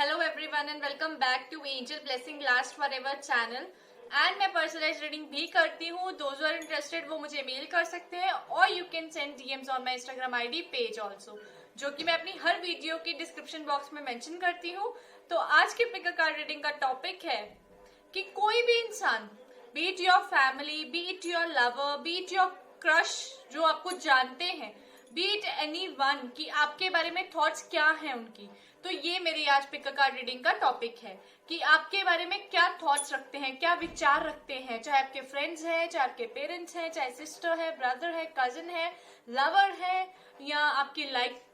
Hello everyone and welcome back to Angel Blessing Last Forever channel. And मैं personalise reading भी करती हूँ. Those are interested वो मुझे मेल कर सकते हैं और you can send DMs on my Instagram ID page also, जो कि मैं अपनी हर वीडियो की डिस्क्रिप्शन बॉक्स में मेंशन करती हूँ. तो आज की पिक कार्ड रीडिंग का टॉपिक है कि कोई भी इंसान, B it your family, B it your lover, B it your crush, जो आपको जानते हैं, बी इट एनी वन, कि आपके बारे में थॉट्स क्या हैं उनकी. तो ये मेरी आज पिक कार्ड रीडिंग का टॉपिक है कि आपके बारे में क्या थॉट्स रखते हैं, क्या विचार रखते हैं, चाहे आपके फ्रेंड्स हैं, चाहे आपके पेरेंट्स हैं, चाहे सिस्टर है, ब्रदर है, कजिन है, लवर है, या आपकी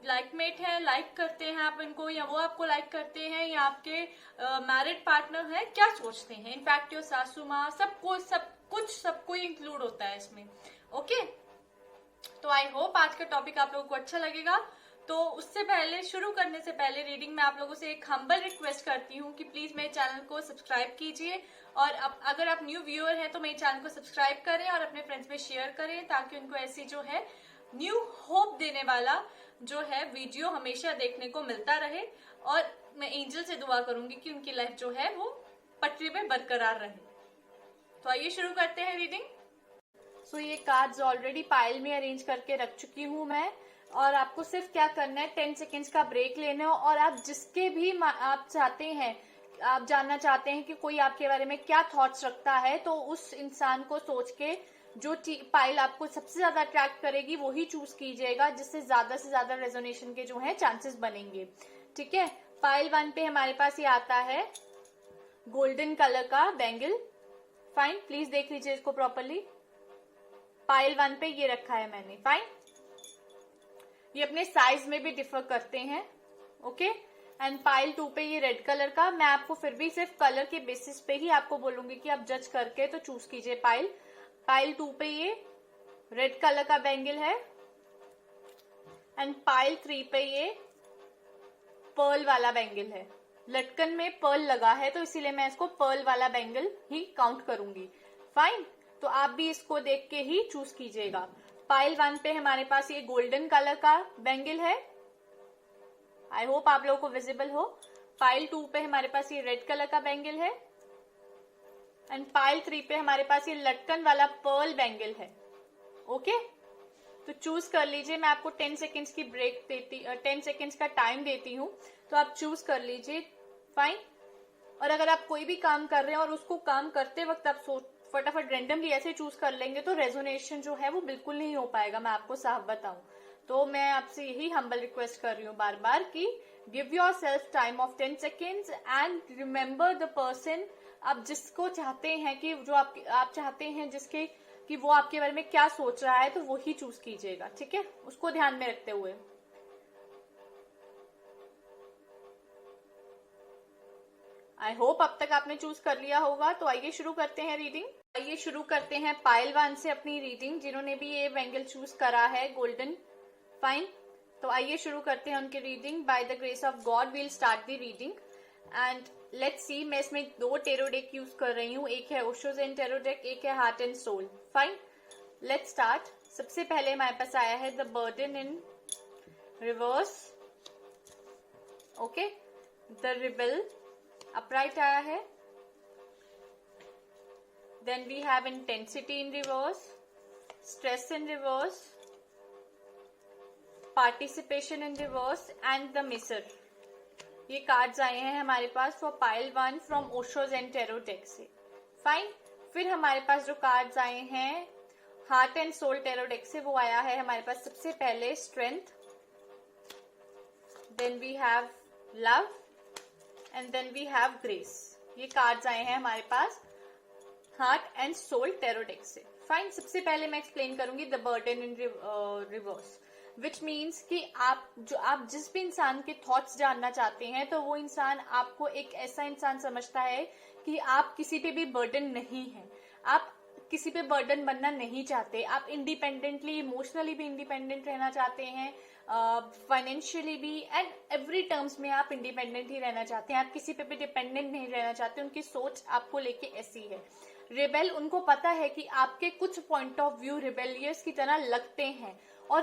लाइकमेट है, लाइक करते हैं आप इनको, या वो आपको लाइक करते हैं, या आपके मैरिड पार्टनर है, क्या सोचते हैं. इनफैक्ट योर सासू माँ, सबको इंक्लूड होता है इसमें. ओके, तो आई होप आज का टॉपिक आप लोगों को अच्छा लगेगा. तो उससे पहले, शुरू करने से पहले रीडिंग में आप लोगों से एक हम्बल रिक्वेस्ट करती हूँ कि प्लीज मेरे चैनल को सब्सक्राइब कीजिए, और अगर आप न्यू व्यूअर हैं तो मेरे चैनल को सब्सक्राइब करें और अपने फ्रेंड्स में शेयर करें, ताकि उनको ऐसी जो है न्यू होप देने वाला जो है वीडियो हमेशा देखने को मिलता रहे. और मैं एंजल से दुआ करूंगी कि उनकी लाइफ जो है वो पटरी पे बरकरार रहे. तो आइए शुरू करते हैं रीडिंग. सो ये कार्ड्स ऑलरेडी पाइल में अरेंज करके रख चुकी हूँ मैं, और आपको सिर्फ क्या करना है, 10 सेकेंड्स का ब्रेक लेना है, और आप जिसके भी आप चाहते हैं, आप जानना चाहते हैं कि कोई आपके बारे में क्या थॉट्स रखता है, तो उस इंसान को सोच के जो पाइल आपको सबसे ज्यादा अट्रैक्ट करेगी वही चूज कीजिएगा, जिससे ज्यादा से ज्यादा रेजोनेशन के जो है चांसेस बनेंगे. ठीक है, पाइल 1 पे हमारे पास ये आता है गोल्डन कलर का बैंगल. फाइन, प्लीज देख लीजिए इसको प्रॉपरली. पाइल 1 पे ये रखा है मैंने. फाइन, ये अपने साइज में भी डिफर करते हैं. ओके, एंड पाइल 2 पे ये रेड कलर का. मैं आपको फिर भी सिर्फ कलर के बेसिस पे ही आपको बोलूंगी कि आप जज करके तो चूज कीजिए पाइल 2 पे ये रेड कलर का बैंगल है, एंड पाइल 3 पे ये पर्ल वाला बैंगल है. लटकन में पर्ल लगा है तो इसीलिए मैं इसको पर्ल वाला बैंगल ही काउंट करूंगी. फाइन, तो आप भी इसको देख के ही चूज कीजिएगा. पाइल 1 पे हमारे पास ये गोल्डन कलर का बैंगल है. आई होप आप लोगों को विजिबल हो. पाइल 2 पे हमारे पास ये रेड कलर का बैंगल है, एंड पाइल 3 पे हमारे पास ये लटकन वाला पर्ल बैंगल है. ओके, तो चूज कर लीजिए. मैं आपको 10 सेकेंड्स की ब्रेक देती, 10 सेकेंड्स का टाइम देती हूँ, तो आप चूज कर लीजिए. फाइन, और अगर आप कोई भी काम कर रहे हैं और उसको काम करते वक्त आप फटाफट रेंडमली ऐसे चूज कर लेंगे तो रेजोनेशन जो है वो बिल्कुल नहीं हो पाएगा, मैं आपको साफ बताऊं. तो मैं आपसे यही हम्बल रिक्वेस्ट कर रही हूँ बार बार कि give your self time of 10 seconds and remember the person. आप जिसको चाहते हैं कि जो आप चाहते हैं जिसके कि वो आपके बारे में क्या सोच रहा है, तो वो ही चूज कीजिएगा. ठीक है, उसको ध्यान में रखते हुए. आई होप अब तक आपने चूज कर लिया होगा. तो आइए शुरू करते हैं रीडिंग. आइए शुरू करते हैं पाइल 1 से अपनी रीडिंग, जिन्होंने भी ये बैंगल चूज करा है गोल्डन. फाइन, तो आइए शुरू करते हैं उनकी reading. By the grace of God we'll start the reading, and let's see. मैं इसमें 2 टेरो डेक यूज कर रही हूँ. एक है ओशो ज़ेन टेरो डेक, एक है heart and soul. Fine, let's start. सबसे पहले हमारे पास आया है the burden in reverse. Okay, the rebel upright आया है. Then we have intensity in reverse, stress in reverse, participation in reverse, and the miser. ये कार्ड्स आए हैं हमारे पास for pile 1 from Osho Zen tarot deck से. फाइन, फिर हमारे पास जो कार्ड्स आए हैं heart and soul tarot deck से, वो आया है हमारे पास सबसे पहले strength, then we have love, and then we have grace. ये कार्ड्स आए हैं हमारे पास heart and soul tarot deck से. फाइन, सबसे पहले मैं एक्सप्लेन करूंगी the burden in reverse, which means कि आप जिस भी इंसान के थॉट्स जानना चाहते हैं, तो वो इंसान आपको एक ऐसा इंसान समझता है कि आप किसी पे भी बर्डन नहीं है, आप किसी पे बर्डन बनना नहीं चाहते, आप इंडिपेंडेंटली, इमोशनली भी इंडिपेंडेंट रहना चाहते हैं, फाइनेंशियली भी, एंड एवरी टर्म्स में आप इंडिपेंडेंट ही रहना चाहते हैं. आप किसी पे भी डिपेंडेंट नहीं रहना चाहते. उनकी सोच आपको लेके ऐसी है. रिबेल, उनको पता है कि आपके कुछ पॉइंट ऑफ व्यू रिबेलियस की तरह लगते हैं और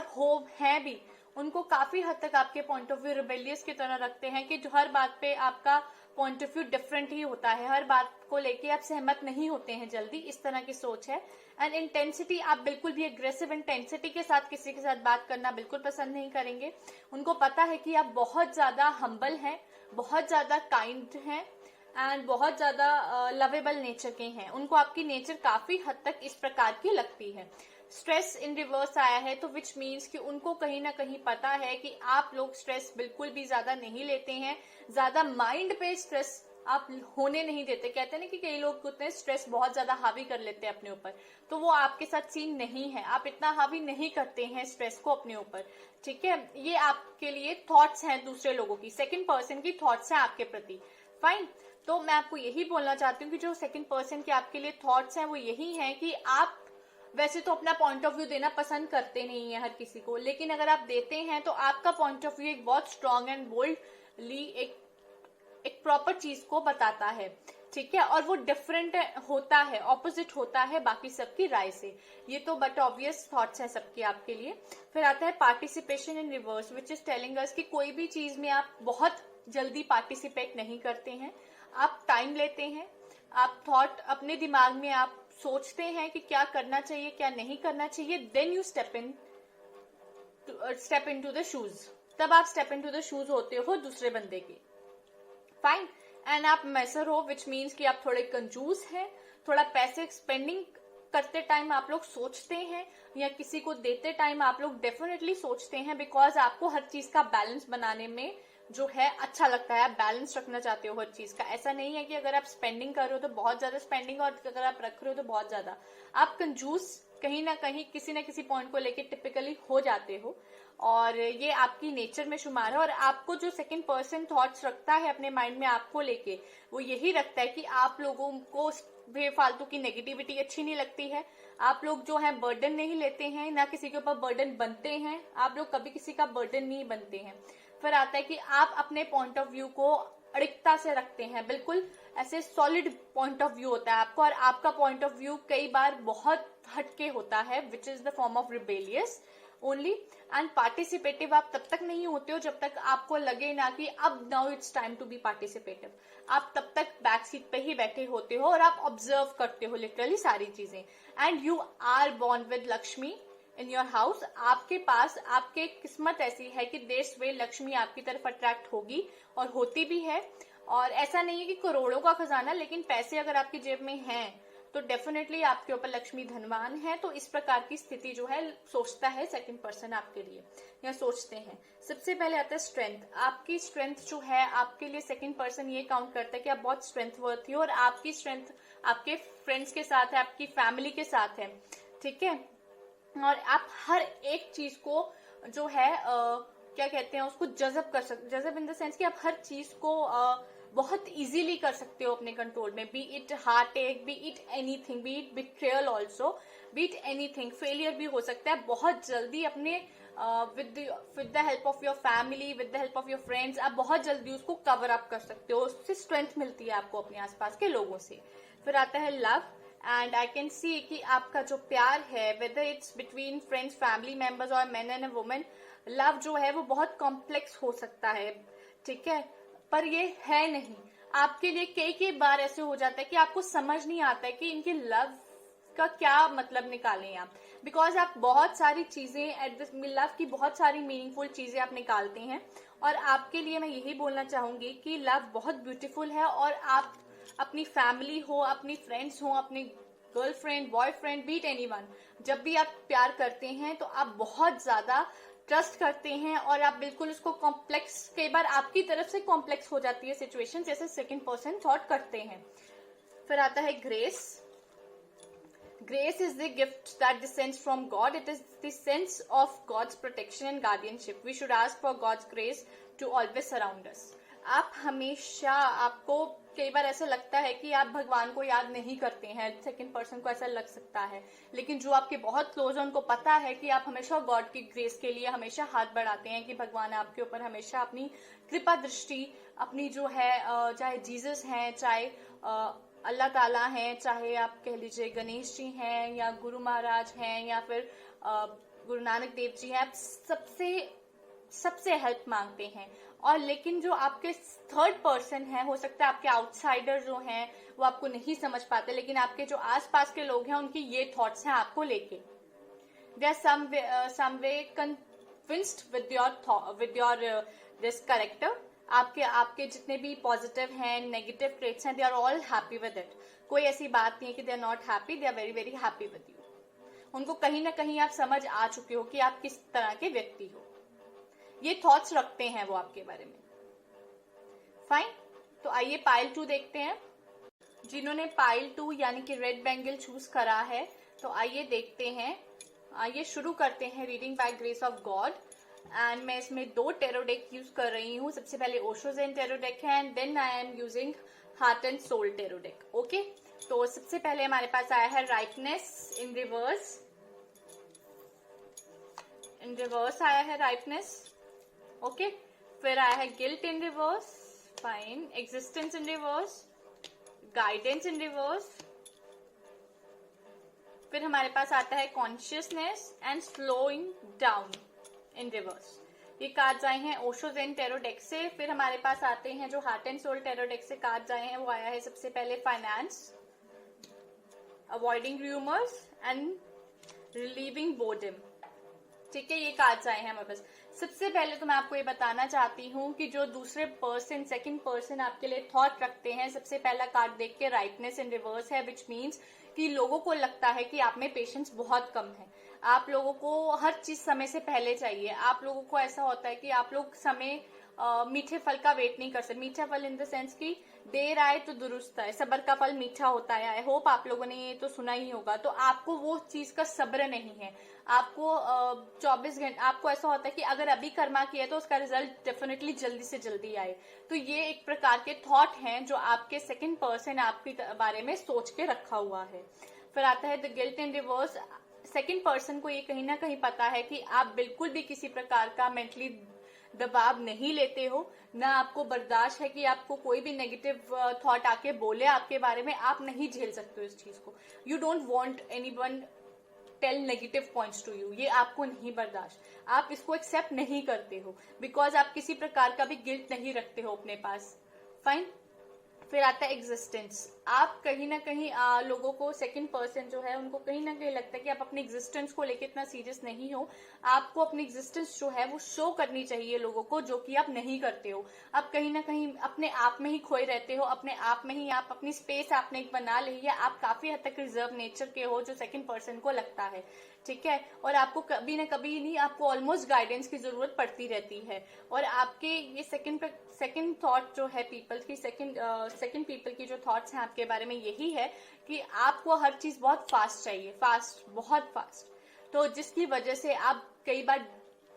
हैं भी. उनको काफी हद तक आपके पॉइंट ऑफ व्यू रिबेलियस की तरह रखते हैं कि जो हर बात पे आपका पॉइंट ऑफ व्यू डिफरेंट ही होता है, हर बात को लेके आप सहमत नहीं होते हैं जल्दी, इस तरह की सोच है। एंड इंटेंसिटी, आप बिल्कुल भी एग्रेसिव इंटेंसिटी के साथ किसी के साथ बात करना बिल्कुल पसंद नहीं करेंगे। उनको पता है कि आप बहुत ज्यादा हम्बल हैं, बहुत ज्यादा काइंड हैं एंड बहुत ज्यादा लवेबल नेचर के हैं। उनको आपकी नेचर काफी हद तक इस प्रकार की लगती है। स्ट्रेस इन रिवर्स आया है तो विच मीन्स कि उनको कहीं ना कहीं पता है कि आप लोग स्ट्रेस बिल्कुल भी ज्यादा नहीं लेते हैं, ज्यादा माइंड पे स्ट्रेस आप होने नहीं देते। कहते हैं ना कि कई लोग होते हैं स्ट्रेस बहुत ज्यादा हावी कर लेते हैं अपने ऊपर, तो वो आपके साथ सीन नहीं है। आप इतना हावी नहीं करते हैं स्ट्रेस को अपने ऊपर, ठीक है। ये आपके लिए थॉट्स हैं दूसरे लोगों की, सेकंड पर्सन की थॉट्स हैं आपके प्रति, फाइन। तो मैं आपको यही बोलना चाहती हूँ कि जो सेकंड पर्सन के आपके लिए थॉट्स हैं वो यही हैं कि आप वैसे तो अपना पॉइंट ऑफ व्यू देना पसंद करते नहीं है हर किसी को, लेकिन अगर आप देते हैं तो आपका पॉइंट ऑफ व्यू एक बहुत स्ट्रांग एंड बोल्डली एक प्रॉपर चीज को बताता है, ठीक है। और वो डिफरेंट होता है, ऑपोजिट होता है बाकी सबकी राय से। ये तो बट ऑब्वियस थॉट्स हैं सबके आपके लिए। फिर आता है participation in reverse, which is telling us कि कोई भी चीज में आप बहुत जल्दी पार्टिसिपेट नहीं करते हैं, आप टाइम लेते हैं, आप थॉट अपने दिमाग में आप सोचते हैं कि क्या करना चाहिए क्या नहीं करना चाहिए, then you step into the shoes, तब आप step into the shoes होते हो दूसरे बंदे के, फाइन। एंड आप मैसर हो, विच मीन्स कि आप थोड़े कंजूस हैं, थोड़ा पैसे स्पेंडिंग करते टाइम आप लोग सोचते हैं, या किसी को देते टाइम आप लोग डेफिनेटली सोचते हैं, बिकॉज आपको हर चीज का बैलेंस बनाने में जो है अच्छा लगता है, आप बैलेंस रखना चाहते हो हर चीज का। ऐसा नहीं है कि अगर आप स्पेंडिंग कर रहे हो तो बहुत ज्यादा स्पेंडिंग, और अगर आप रख रहे हो तो बहुत ज्यादा। आप कंजूस कहीं ना कहीं किसी ना किसी पॉइंट को लेके टिपिकली हो जाते हो, और ये आपकी नेचर में शुमार है। और आपको जो सेकंड पर्सन थॉट्स रखता है अपने माइंड में आपको लेके, वो यही रखता है कि आप लोगों को बेफालतू की नेगेटिविटी अच्छी नहीं लगती है, आप लोग जो है बर्डन नहीं लेते हैं, ना किसी के ऊपर बर्डन बनते हैं, आप लोग कभी किसी का बर्डन नहीं बनते हैं। फिर आता है कि आप अपने पॉइंट ऑफ व्यू को अड़िगता से रखते हैं, बिल्कुल ऐसे सॉलिड पॉइंट ऑफ व्यू होता है आपको, और आपका पॉइंट ऑफ व्यू कई बार बहुत हटके होता है, which is the form of rebellious only. And participative आप तब तक नहीं होते हो जब तक आपको लगे ना कि अब now it's time to be participative. आप तब तक बैक सीट पे ही बैठे होते हो और आप ऑब्जर्व करते हो लिटरली सारी चीजें। And you are born with Lakshmi in your house, आपके पास आपके किस्मत ऐसी है कि देश वे लक्ष्मी आपकी तरफ अट्रैक्ट होगी, और होती भी है। और ऐसा नहीं है कि करोड़ों का खजाना, लेकिन पैसे अगर आपकी जेब में हैं तो डेफिनेटली आपके ऊपर लक्ष्मी धनवान है। तो इस प्रकार की स्थिति जो है सोचता है सेकंड पर्सन आपके लिए, या सोचते हैं। सबसे पहले आता है स्ट्रेंथ। आपकी स्ट्रेंथ जो है आपके लिए सेकंड पर्सन ये काउंट करता है कि आप बहुत स्ट्रेंथ वर्थी हो, और आपकी स्ट्रेंथ आपके फ्रेंड्स के साथ है, आपकी फैमिली के साथ है, ठीक है। और आप हर एक चीज को जो है क्या कहते हैं उसको जज़ब कर सकते, जज़ब इन द सेंस कि आप हर चीज को बहुत इजीली कर सकते हो अपने कंट्रोल में, be it heartache, be it anything, be it betrayal also, be it anything, failure भी हो सकता है। बहुत जल्दी अपने with the help of your family, with the help of your friends, आप बहुत जल्दी उसको कवर अप कर सकते हो, उससे स्ट्रेंथ मिलती है आपको अपने आसपास के लोगों से। फिर आता है love, and I can see कि आपका जो प्यार है, whether it's between friends, family members और man and a woman, love जो है वो बहुत कॉम्प्लेक्स हो सकता है, ठीक है, पर ये है नहीं। आपके लिए कई बार ऐसे हो जाता है कि आपको समझ नहीं आता है कि इनके लव का क्या मतलब निकालें आप, बिकॉज आप बहुत सारी चीजें एट दिस लव की बहुत सारी मीनिंगफुल चीजें आप निकालते हैं। और आपके लिए मैं यही बोलना चाहूंगी कि लव बहुत ब्यूटीफुल है, और आप अपनी फैमिली हो, अपनी फ्रेंड्स हो, अपनी गर्लफ्रेंड, बॉयफ्रेंड, बीट एनीवन, जब भी आप प्यार करते हैं तो आप बहुत ज्यादा ट्रस्ट करते हैं, और आप बिल्कुल उसको कॉम्प्लेक्स, कई बार आपकी तरफ से कॉम्प्लेक्स हो जाती है सिचुएशन, जैसे सेकंड पर्सन थॉट करते हैं। फिर आता है grace. Grace is the gift that descends from God. It is the sense of God's protection and guardianship. We should ask for God's grace to always surround us. आप हमेशा, आपको कई बार ऐसा लगता है कि आप भगवान को याद नहीं करते हैं, सेकंड पर्सन को ऐसा लग सकता है, लेकिन जो आपके बहुत क्लोज है उनको पता है कि आप हमेशा गॉड की ग्रेस के लिए हमेशा हाथ बढ़ाते हैं, कि भगवान आपके ऊपर हमेशा अपनी कृपा दृष्टि, अपनी जो है चाहे जीसस हैं, चाहे अल्लाह ताला हैं, चाहे आप कह लीजिए गणेश जी हैं, या गुरु महाराज हैं, या फिर गुरु नानक देव जी हैं, आप सबसे सबसे हेल्प मांगते हैं। और लेकिन जो आपके थर्ड पर्सन है, हो सकता है आपके आउटसाइडर जो हैं वो आपको नहीं समझ पाते, लेकिन आपके जो आसपास के लोग हैं उनकी ये थॉट्स हैं आपको लेके। They are some way convinced with your this character. आपके जितने भी पॉजिटिव हैं, नेगेटिव ट्रेट्स हैं, they are all happy with it. कोई ऐसी बात नहीं है कि they are not happy, they are very very happy with you. उनको कहीं ना कहीं आप समझ आ चुके हो कि आप किस तरह के व्यक्ति हो, ये थॉट्स रखते हैं वो आपके बारे में। फाइन, तो आइए पाइल 2 देखते हैं। जिन्होंने पाइल 2 यानी कि रेड बैंगल चूज करा है, तो आइए देखते हैं। आइए शुरू करते हैं reading by grace of God. And मैं इसमें 2 टेरो डेक यूज कर रही हूँ। सबसे पहले ओशो ज़ेन टेरो डेक है and then I am using heart and soul tarot deck. Okay, तो सबसे पहले हमारे पास आया है rightness in reverse. In reverse आया है राइटनेस। ओके, फिर आया है guilt in reverse. Fine, existence in reverse, guidance in reverse. फिर हमारे पास आता है consciousness and slowing down in reverse. ये कार्ड्स आए हैं ओशो ज़ेन टेरो डेक से। फिर हमारे पास आते हैं जो heart and soul tarot deck से कार्ड्स आए हैं, वो आया है सबसे पहले finance, avoiding rumours and relieving boredom. ठीक है, ये कार्ड्स आए हैं हमारे पास। सबसे पहले तो मैं आपको ये बताना चाहती हूँ कि जो दूसरे पर्सन, सेकंड पर्सन आपके लिए थॉट रखते हैं, सबसे पहला कार्ड देख के राइटनेस इन रिवर्स है, विच मीन्स कि लोगों को लगता है कि आप में पेशेंस बहुत कम है। आप लोगों को हर चीज समय से पहले चाहिए। आप लोगों को ऐसा होता है कि आप लोग समय मीठे फल का वेट नहीं कर सकते। मीठा फल इन द सेंस कि देर आए तो दुरुस्त आए, सब्र का फल मीठा होता है। आई होप आप लोगों ने ये तो सुना ही होगा। तो आपको वो चीज का सब्र नहीं है। आपको 24 घंटे, आपको ऐसा होता है कि अगर अभी कर्मा किया तो उसका रिजल्ट डेफिनेटली जल्दी से जल्दी आए। तो ये एक प्रकार के थॉट हैं जो आपके सेकंड पर्सन आपके बारे में सोच के रखा हुआ है। फिर आता है the guilt in reverse. Second person को ये कहीं ना कहीं पता है कि आप बिल्कुल भी किसी प्रकार का मेंटली दबाव नहीं लेते हो, ना आपको बर्दाश्त है कि आपको कोई भी नेगेटिव थॉट आके बोले आपके बारे में। आप नहीं झेल सकते हो इस चीज को। You don't want anyone tell negative points to you. ये आपको नहीं बर्दाश्त, आप इसको एक्सेप्ट नहीं करते हो, बिकॉज आप किसी प्रकार का भी गिल्ट नहीं रखते हो अपने पास। फाइन, फिर आता है एग्जिस्टेंस। आप कहीं ना कहीं लोगों को, सेकंड पर्सन जो है उनको कहीं ना कहीं लगता है कि आप अपनी एग्जिस्टेंस को लेके इतना सीरियस नहीं हो। आपको अपनी एग्जिस्टेंस जो है वो शो करनी चाहिए लोगों को, जो कि आप नहीं करते हो। आप कहीं ना कहीं अपने आप में ही खोए रहते हो, अपने आप में ही आप अपनी स्पेस आपने एक बना ली है। आप काफी हद तक रिजर्व नेचर के हो, जो सेकंड पर्सन को लगता है। ठीक है, और आपको कभी ना कभी नहीं, आपको ऑलमोस्ट गाइडेंस की जरूरत पड़ती रहती है। और आपके ये सेकंड थॉट जो है पीपल की, सेकंड पीपल की जो थॉट्स हैं आपके बारे में यही है कि आपको हर चीज बहुत फास्ट चाहिए, फास्ट, बहुत फास्ट। तो जिसकी वजह से आप कई बार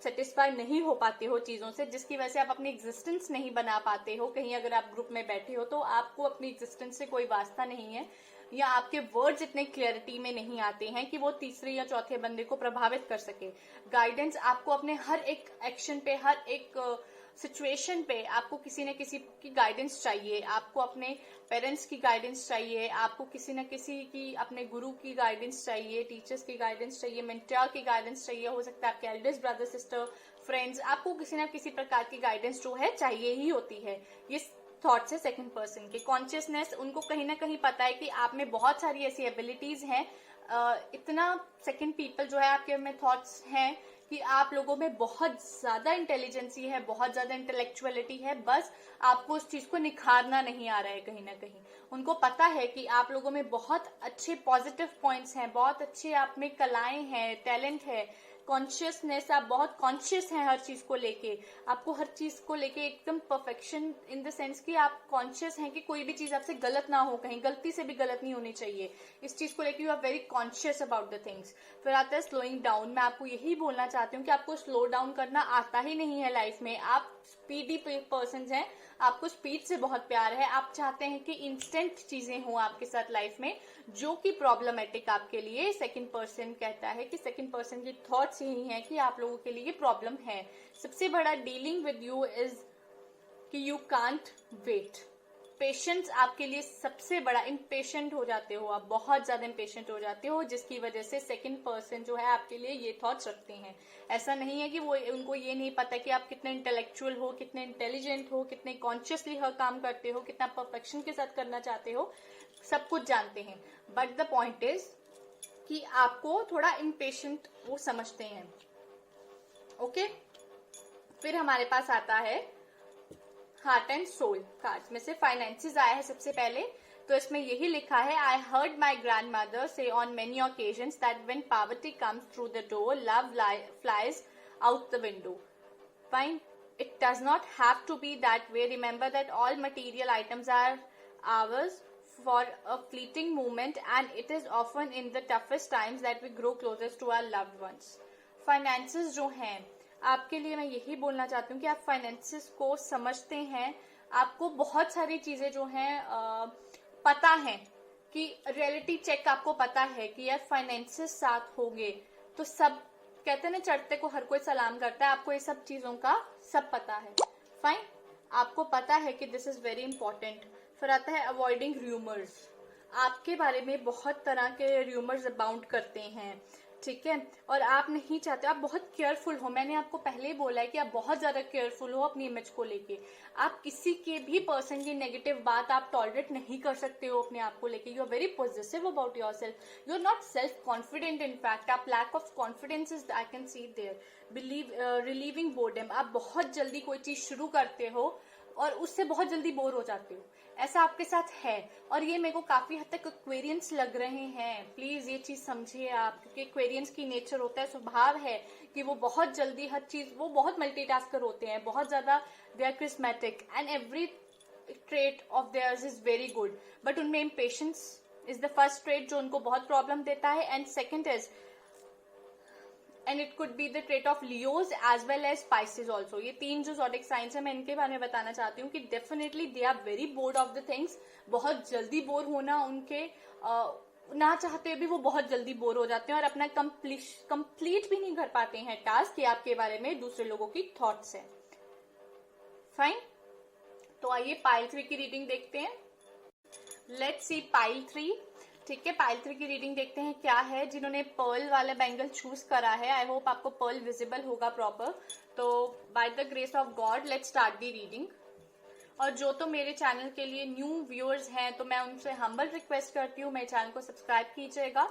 सेटिस्फाई नहीं हो पाते हो चीजों से, जिसकी वजह से आप अपनी एग्जिस्टेंस नहीं बना पाते हो। कहीं अगर आप ग्रुप में बैठे हो तो आपको अपनी एग्जिस्टेंस से कोई वास्ता नहीं है, या आपके वर्ड्स इतने क्लैरिटी में नहीं आते हैं कि वो तीसरे या चौथे बंदे को प्रभावित कर सके। गाइडेंस आपको अपने हर एक एक्शन पे, हर एक सिचुएशन पे आपको किसी न किसी की गाइडेंस चाहिए। आपको अपने पेरेंट्स की गाइडेंस चाहिए, आपको किसी न किसी की, अपने गुरु की गाइडेंस चाहिए, टीचर्स की गाइडेंस चाहिए, मेंटर की गाइडेंस चाहिए। हो सकता है आपके एल्डर्स ब्रदर सिस्टर फ्रेंड्स, आपको किसी न किसी प्रकार की गाइडेंस जो है चाहिए ही होती है। ये थॉट्स है सेकंड पर्सन के। कॉन्शियसनेस, उनको कहीं ना कहीं पता है कि आप में बहुत सारी ऐसी एबिलिटीज हैं। इतना सेकंड पीपल जो है आपके में थॉट्स हैं कि आप लोगों में बहुत ज्यादा इंटेलिजेंसी है, बहुत ज्यादा इंटेलेक्चुअलिटी है, बस आपको उस चीज को निखारना नहीं आ रहा है। कहीं ना कहीं उनको पता है कि आप लोगों में बहुत अच्छे पॉजिटिव पॉइंट्स हैं, बहुत अच्छे आप में कलाएं हैं, टैलेंट है, कॉन्शियसनेस, आप बहुत कॉन्शियस हैं हर चीज को लेके। आपको हर चीज को लेके एकदम परफेक्शन इन द सेंस कि आप कॉन्शियस हैं कि कोई भी चीज आपसे गलत ना हो, कहीं गलती से भी गलत नहीं होनी चाहिए। इस चीज को लेके you are very conscious about the things. फिर आता है स्लोइंग डाउन। मैं आपको यही बोलना चाहती हूँ कि आपको स्लो डाउन करना आता ही नहीं है लाइफ में। आप स्पीडी पर्सन हैं, आपको स्पीड से बहुत प्यार है। आप चाहते हैं कि इंस्टेंट चीजें हों आपके साथ लाइफ में, जो कि प्रॉब्लमेटिक आपके लिए सेकंड पर्सन कहता है कि सेकंड पर्सन की थॉट्स यही हैं कि आप लोगों के लिए प्रॉब्लम है। सबसे बड़ा डीलिंग विद यू इज कि यू कांट वेट। पेशेंस आपके लिए सबसे बड़ा, इम्पेशेंट हो जाते हो आप, बहुत ज्यादा इम्पेशेंट हो जाते हो, जिसकी वजह से सेकंड पर्सन जो है आपके लिए ये थॉट्स रखते हैं। ऐसा नहीं है कि वो उनको ये नहीं पता कि आप कितने इंटेलेक्चुअल हो, कितने इंटेलिजेंट हो, कितने कॉन्शियसली हर काम करते हो, कितना परफेक्शन के साथ करना चाहते हो, सब कुछ जानते हैं। बट द पॉइंट इज कि आपको थोड़ा इम्पेशेंट वो समझते हैं। ओके, फिर हमारे पास आता है हार्ट एंड सोल कार्ड्स में से फाइनेंसेस आया है सबसे पहले। तो इसमें यही लिखा है, I heard my grandmother से on many occasions that when poverty comes through the door love flies out the window. Fine, it does not have to be that way. Remember that all material items are ours for a fleeting moment and it is often in the toughest times that we grow closest to our loved ones. Finances जो हैं आपके लिए, मैं यही बोलना चाहती हूँ कि आप फाइनेंसेस को समझते हैं, आपको बहुत सारी चीजें जो हैं पता है, कि रियलिटी चेक आपको पता है कि यार फाइनेंसेस साथ होंगे तो सब, कहते हैं ना चढ़ते को हर कोई सलाम करता है, आपको ये सब चीजों का सब पता है। फाइन, आपको पता है कि दिस इज वेरी इंपॉर्टेंट। फिर आता है अवॉइडिंग र्यूमर्स। आपके बारे में बहुत तरह के र्यूमर्स अबाउंड करते हैं, ठीक है, और आप नहीं चाहते, आप बहुत केयरफुल हो। मैंने आपको पहले ही बोला है कि आप बहुत ज्यादा केयरफुल हो अपनी इमेज को लेके। आप किसी के भी पर्सन की नेगेटिव बात आप टॉलरेट नहीं कर सकते हो अपने आप को लेके। You are very positive about yourself, you are not self confident. In fact आप lack of confidence is I can see there. Relieving boredom, आप बहुत जल्दी कोई चीज शुरू करते हो और उससे बहुत जल्दी बोर हो जाते हो, ऐसा आपके साथ है। और ये मेरे को काफी हद तक एक्वेरियंस लग रहे हैं, प्लीज ये चीज समझिए आप, क्योंकि एक्वेरियंस की नेचर होता है, स्वभाव है कि वो बहुत जल्दी हर चीज, वो बहुत मल्टीटास्कर होते हैं, बहुत ज्यादा they are charismatic and every trait of theirs is very good, but उनमें impatience is the first trait जो उनको बहुत प्रॉब्लम देता है। And second is, and it could be the trait of Leos as well as Pisces also. ये तीन जो zodiac science है, मैं इनके बारे में बताना चाहती हूँ कि definitely they are very bored of the things. बहुत जल्दी बोर होना उनके ना चाहते हुए भी वो बहुत जल्दी बोर हो जाते हैं और अपना कंप्लीट भी नहीं कर पाते हैं टास्क कि आपके बारे में दूसरे लोगों की थॉट्स है। फाइन, तो आइए पाइल 3 की रीडिंग देखते हैं। लेट्स सी पाइल 3, ठीक है, पाइल 3 की रीडिंग देखते हैं क्या है। जिन्होंने पर्ल वाला बैंगल चूज करा है, आई होप आपको पर्ल विजिबल होगा प्रॉपर। तो bye the grace of God let's start the reading. और जो तो मेरे चैनल के लिए न्यू व्यूअर्स हैं, तो मैं उनसे हम्बल रिक्वेस्ट करती हूँ, मेरे चैनल को सब्सक्राइब कीजिएगा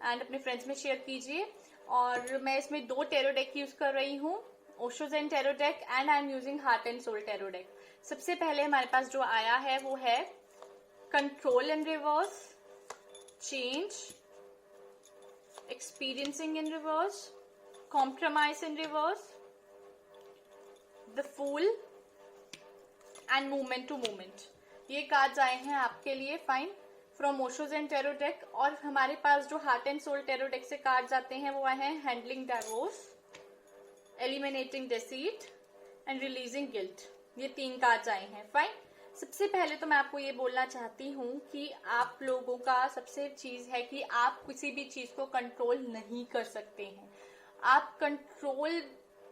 एंड अपने फ्रेंड्स में शेयर कीजिए। और मैं इसमें 2 टेरो डेक यूज कर रही हूँ, Osho Zen tarot deck and I am using heart and soul tarot deck. सबसे पहले हमारे पास जो आया है वो है control in reverse, change, experiencing in reverse, compromise in reverse, the fool and movement to movement। ये कार्ड्स आए हैं आपके लिए, fine, from Osho Zen tarot deck. और हमारे पास जो heart and soul tarot deck से कार्ड्स आते हैं वो आए हैं handling divorce, eliminating deceit and releasing guilt. ये 3 कार्ड्स आए हैं, फाइन। सबसे पहले तो मैं आपको ये बोलना चाहती हूँ कि आप लोगों का सबसे चीज है कि आप किसी भी चीज को कंट्रोल नहीं कर सकते हैं। आप कंट्रोल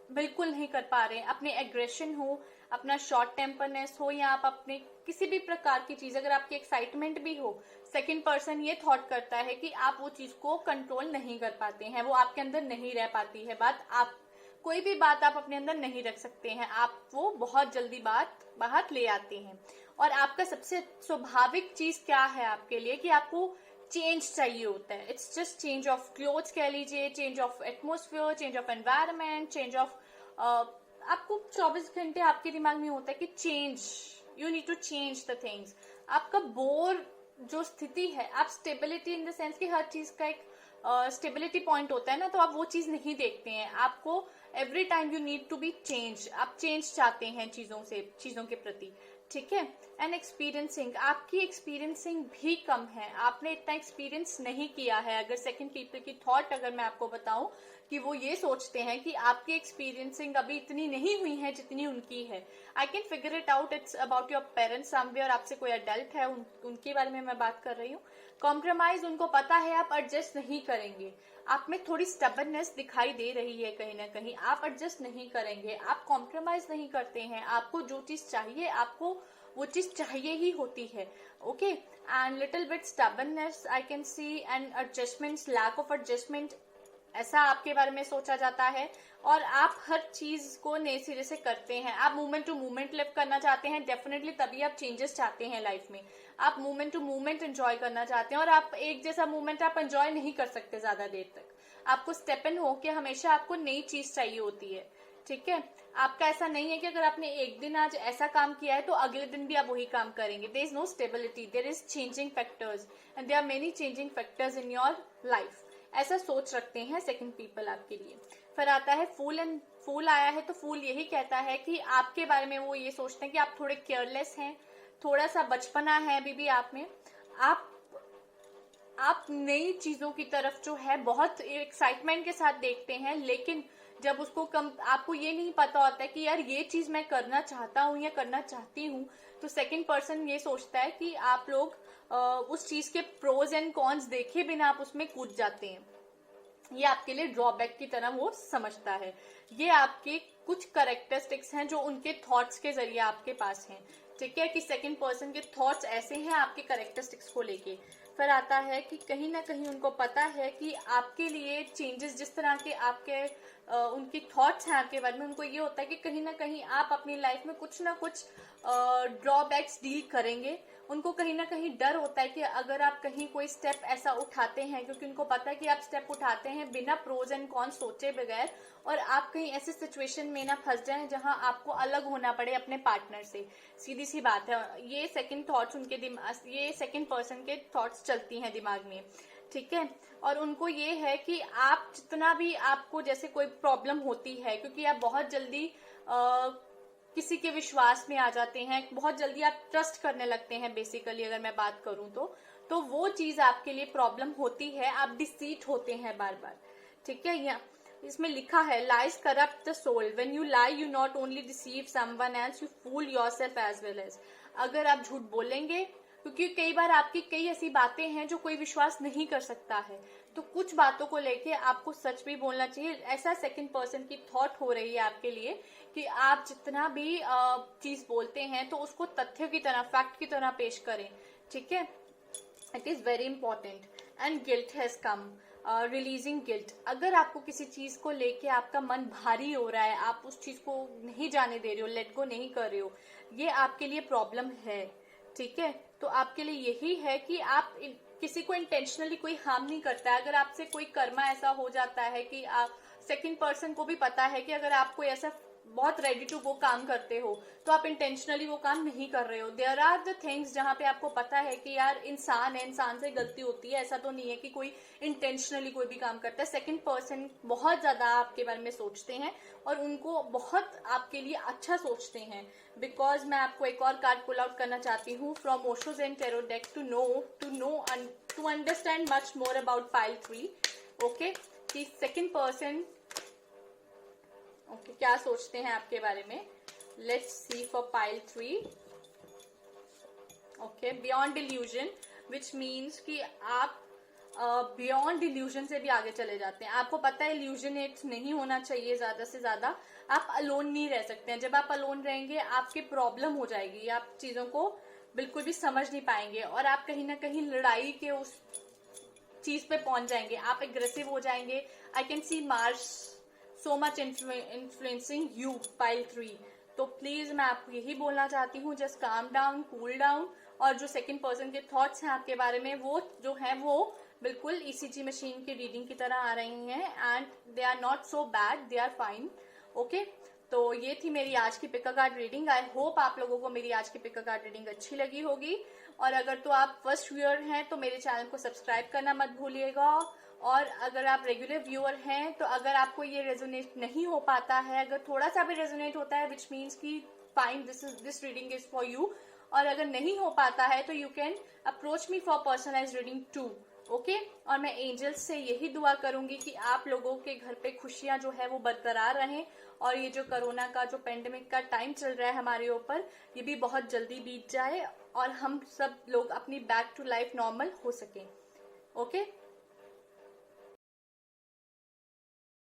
बिल्कुल नहीं कर पा रहे हैं, अपने एग्रेशन हो, अपना शॉर्ट टेम्परनेस हो, या आप अपने किसी भी प्रकार की चीज, अगर आपकी एक्साइटमेंट भी हो, सेकंड पर्सन ये थॉट करता है कि आप वो चीज को कंट्रोल नहीं कर पाते हैं, वो आपके अंदर नहीं रह पाती है बात। आप कोई भी बात आप अपने अंदर नहीं रख सकते हैं, आप वो बहुत जल्दी बात बाहर ले आते हैं। और आपका सबसे स्वाभाविक चीज क्या है आपके लिए कि आपको चेंज चाहिए होता है। It's just change of clothes कह लीजिए, change of atmosphere, change of environment, change of आपको 24 घंटे आपके दिमाग में होता है कि change, you need to change the things. आपका बोर जो स्थिति है, आप स्टेबिलिटी इन द सेंस कि हर चीज का एक स्टेबिलिटी पॉइंट होता है ना, तो आप वो चीज नहीं देखते हैं। आपको every time you need to be change, आप चेंज चाहते हैं चीजों के प्रति, ठीक है। एंड एक्सपीरियंसिंग, आपकी एक्सपीरियंसिंग भी कम है, आपने इतना एक्सपीरियंस नहीं किया है। अगर सेकंड पीपल की थॉट अगर मैं आपको बताऊं कि वो ये सोचते हैं कि आपकी एक्सपीरियंसिंग अभी इतनी नहीं हुई है जितनी उनकी है. I can figure it out. It's about your parents somewhere. आपसे कोई अडल्ट है, उनके बारे में मैं बात कर रही हूँ. कॉम्प्रोमाइज, उनको पता है आप एडजस्ट नहीं करेंगे. आप में थोड़ी स्टबर्ननेस दिखाई दे रही है कहीं ना कहीं. आप एडजस्ट नहीं करेंगे, आप कॉम्प्रोमाइज नहीं करते हैं. आपको जो चीज चाहिए, आपको वो चीज चाहिए ही होती है. Okay, and little bit stubbornness I can see, and adjustments, lack of adjustment, ऐसा आपके बारे में सोचा जाता है. और आप हर चीज को नए सिरे से करते हैं. आप मूवमेंट टू मूवमेंट लिव करना चाहते हैं. डेफिनेटली तभी आप चेंजेस चाहते हैं लाइफ में. आप मूवमेंट टू मूवमेंट एंजॉय करना चाहते हैं. और आप एक जैसा मूवमेंट आप एंजॉय नहीं कर सकते ज्यादा देर तक. आपको स्टेप इन हो के हमेशा आपको नई चीज चाहिए होती है. ठीक है, आपका ऐसा नहीं है कि अगर आपने एक दिन आज ऐसा काम किया है तो अगले दिन भी आप वही काम करेंगे. There is no stability, there is changing factors, and there are many changing factors in your life. ऐसा सोच रखते हैं सेकंड पीपल आपके लिए. फिर आता है फूल. एंड फूल आया है तो फूल यही कहता है कि आपके बारे में वो ये सोचते हैं कि आप थोड़े केयरलेस हैं, थोड़ा सा बचपना है अभी भी आप में. आप नई चीजों की तरफ जो है बहुत एक्साइटमेंट के साथ देखते हैं, लेकिन जब उसको आपको ये नहीं पता होता है कि यार ये चीज मैं करना चाहता हूँ या करना चाहती हूँ, तो सेकंड पर्सन ये सोचता है कि आप लोग उस चीज के प्रोज एंड कॉन्स देखे बिना आप उसमें कूद जाते हैं. ये आपके लिए ड्रॉबैक की तरह वो समझता है. ये आपके कुछ करेक्टरिस्टिक्स हैं जो उनके थॉट्स के जरिए आपके पास हैं. ठीक है, कि सेकंड पर्सन के थॉट्स ऐसे हैं आपके करेक्टरिस्टिक्स को लेके. फिर आता है कि कहीं ना कहीं उनको पता है कि आपके लिए चेंजेस, जिस तरह के आपके उनकी थॉट्स हैं आपके बारे में, उनको ये होता है कि कहीं ना कहीं आप अपनी लाइफ में कुछ ना कुछ ड्रॉबैक्स डील करेंगे. उनको कहीं ना कहीं डर होता है कि अगर आप कहीं कोई स्टेप ऐसा उठाते हैं, क्योंकि उनको पता है कि आप स्टेप उठाते हैं बिना प्रोज एंड कॉन्स सोचे बगैर, और आप कहीं ऐसे सिचुएशन में ना फंस जाएं जहां आपको अलग होना पड़े अपने पार्टनर से. सीधी सी बात है, ये सेकंड थॉट्स उनके दिमाग, ये सेकंड पर्सन के थॉट्स चलती हैं दिमाग में. ठीक है, और उनको ये है कि आप जितना भी आपको जैसे कोई प्रॉब्लम होती है, क्योंकि आप बहुत जल्दी किसी के विश्वास में आ जाते हैं, बहुत जल्दी आप ट्रस्ट करने लगते हैं. बेसिकली अगर मैं बात करूं तो वो चीज आपके लिए प्रॉब्लम होती है. आप डिसीट होते हैं बार बार. ठीक है, यहाँ इसमें लिखा है lies corrupt the soul. When you lie you not only deceive someone else, you fool yourself as well as. अगर आप झूठ बोलेंगे, क्योंकि कई बार आपकी कई ऐसी बातें हैं जो कोई विश्वास नहीं कर सकता है, तो कुछ बातों को लेके आपको सच भी बोलना चाहिए. ऐसा सेकंड पर्सन की थॉट हो रही है आपके लिए कि आप जितना भी चीज बोलते हैं तो उसको तथ्य की तरह, फैक्ट की तरह पेश करें. ठीक है, it is very important. And guilt has come. Releasing guilt. अगर आपको किसी चीज को लेके आपका मन भारी हो रहा है, आप उस चीज को नहीं जाने दे रहे हो, लेट गो नहीं कर रहे हो, ये आपके लिए प्रॉब्लम है. ठीक है, तो आपके लिए यही है कि आप किसी को इंटेंशनली कोई हार्म नहीं करता है. अगर आपसे कोई कर्मा ऐसा हो जाता है कि आप सेकंड पर्सन को भी पता है कि अगर आप कोई ऐसा बहुत रेडी टू वो काम करते हो तो आप इंटेंशनली वो काम नहीं कर रहे हो. देयर आर द थिंग्स जहां पे आपको पता है कि यार इंसान है, इंसान से गलती होती है. ऐसा तो नहीं है कि कोई इंटेंशनली कोई भी काम करता है. सेकंड पर्सन बहुत ज्यादा आपके बारे में सोचते हैं और उनको बहुत आपके लिए अच्छा सोचते हैं. बिकॉज मैं आपको एक और कार्ड पुल आउट करना चाहती हूँ from Osho zen tarot deck to understand much more about pile 3. Okay, कि सेकंड पर्सन ओके क्या सोचते हैं आपके बारे में. Let's see for pile 3. Okay, beyond illusion, which means कि आप बियॉन्ड इल्यूजन से भी आगे चले जाते हैं. आपको पता है इल्यूजनेट नहीं होना चाहिए ज्यादा से ज्यादा. आप अलोन नहीं रह सकते हैं. जब आप अलोन रहेंगे आपकी प्रॉब्लम हो जाएगी, आप चीजों को बिल्कुल भी समझ नहीं पाएंगे और आप कहीं ना कहीं लड़ाई के उस चीज पे पहुंच जाएंगे. आप एग्रेसिव हो जाएंगे. आई can C Mars so much influencing you pile 3. तो प्लीज मैं आपको यही बोलना चाहती हूँ, just calm down, cool down. और जो सेकंड पर्सन के थॉट्स हैं आपके बारे में, वो जो है वो बिल्कुल ईसीजी मशीन की रीडिंग की तरह आ रही हैं. And they are not so bad, they are fine. Okay, तो ये थी मेरी आज की pick a card reading. I hope आप लोगों को मेरी आज की पिक अ कार्ड रीडिंग अच्छी लगी होगी. और अगर तो आप फर्स्ट व्यूअर हैं तो मेरे चैनल को सब्सक्राइब करना मत भूलिएगा. और अगर आप रेगुलर व्यूअर हैं तो अगर आपको ये रेजोनेट नहीं हो पाता है, अगर थोड़ा सा भी रेजोनेट होता है, विच मीन्स कि fine, this reading is for you. और अगर नहीं हो पाता है तो you can approach me for personalised reading too. Okay और मैं एंजल्स से यही दुआ करूंगी कि आप लोगों के घर पे खुशियां जो है वो बरकरार रहें और ये जो कोरोना का जो पेंडेमिक का टाइम चल रहा है हमारे ऊपर, ये भी बहुत जल्दी बीत जाए और हम सब लोग अपनी बैक टू लाइफ नॉर्मल हो सकें। ओके